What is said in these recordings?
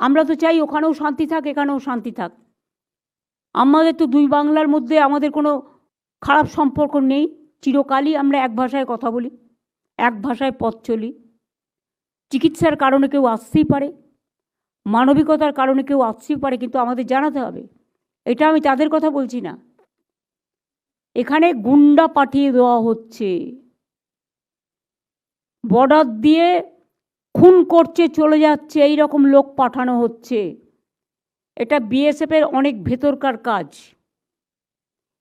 আমরা তো চাই ওখানেও শান্তি থাক, এখানেও শান্তি থাক। আমাদের তো দুই বাংলার মধ্যে আমাদের কোনো খারাপ সম্পর্ক নেই। চিরকালই আমরা এক ভাষায় কথা বলি, এক ভাষায় পথ চলি। চিকিৎসার কারণে কেউ আসতেই পারে, মানবিকতার কারণে কেউ আসতেই পারে, কিন্তু আমাদের জানাতে হবে। এটা আমি তাদের কথা বলছি না। এখানে গুন্ডা পাঠিয়ে দেওয়া হচ্ছে, বর্ডার দিয়ে খুন করছে, চলে যাচ্ছে, এই রকম লোক পাঠানো হচ্ছে। এটা বিএসএফের অনেক ভেতরকার কাজ।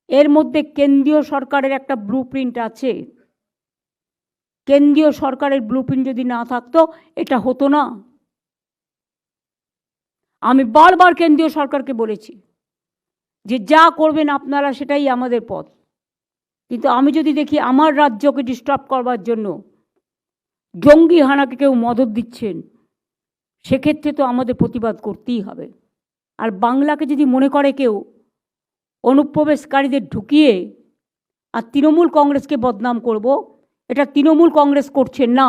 এর মধ্যে কেন্দ্রীয় সরকারের একটা ব্লুপ্রিন্ট আছে। কেন্দ্রীয় সরকারের ব্লুপ্রিন্ট যদি না থাকতো এটা হতো না। আমি বারবার কেন্দ্রীয় সরকারকে বলেছি যে যা করবেন আপনারা সেটাই আমাদের পথ। কিন্তু আমি যদি দেখি আমার রাজ্যকে ডিস্টার্ব করবার জন্য জঙ্গি হানাকে কেউ মদত দিচ্ছেন, সেক্ষেত্রে তো আমাদের প্রতিবাদ করতেই হবে। আর বাংলাকে যদি মনে করে কেউ অনুপ্রবেশকারীদের ঢুকিয়ে আর তৃণমূল কংগ্রেসকে বদনাম করব, এটা তৃণমূল কংগ্রেস করছে না।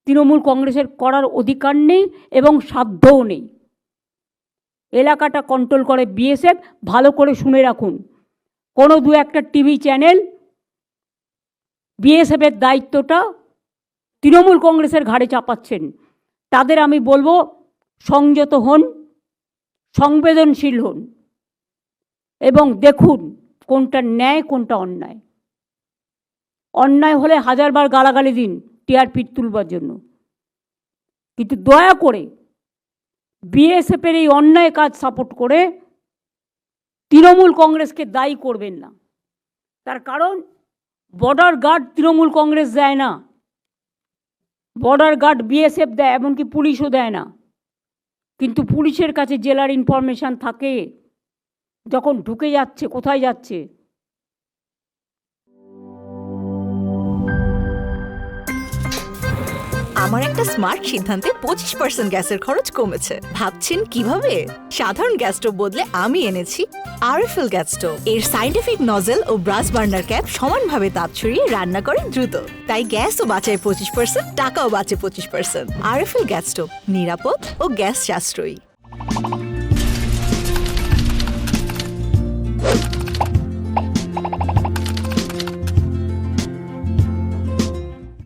তৃণমূল কংগ্রেসের করার অধিকার নেই এবং সাধ্যও নেই। এলাকাটা কন্ট্রোল করে বিএসএফ। ভালো করে শুনে রাখুন, কোনো দু একটা টিভি চ্যানেল বিএসএফের দায়িত্বটা তৃণমূল কংগ্রেসের ঘাড়ে চাপাচ্ছেন। তাদের আমি বলবো সংযত হন, সংবেদনশীল হন এবং দেখুন কোনটা ন্যায় কোনটা অন্যায়। অন্যায় হলে হাজারবার গালাগালি দিন টিআরপি তুলবার জন্য, কিন্তু দয়া করে বিএসএফের এই অন্যায় কাজ সাপোর্ট করে তৃণমূল কংগ্রেসকে দায়ী করবেন না। তার কারণ বর্ডার গার্ড তৃণমূল কংগ্রেস দেয় না, বর্ডার গার্ড বিএসএফ দেয়, এমনকি পুলিশও দেয় না। কিন্তু পুলিশের কাছে জেলার ইনফরমেশান থাকে, যখন ঢুকে যাচ্ছে কোথায় যাচ্ছে। আমার একটা স্মার্ট সিদ্ধান্তে 25% গ্যাসের খরচ কমেছে। ভাবছেন কিভাবে? সাধারণ গ্যাস স্টোভ বদলে আমি এনেছি আরএফএল গ্যাস স্টোভ। এর সাইন্টিফিক নজল ও ব্রাস বার্নার ক্যাপ সমানভাবে তাপ ছড়িয়ে রান্না করে দ্রুত। তাই গ্যাসও বাঁচায় 25%, টাকাও বাঁচে 25%। আরএফএল গ্যাস স্টোভ, নিরাপদ ও গ্যাস সাশ্রয়ী।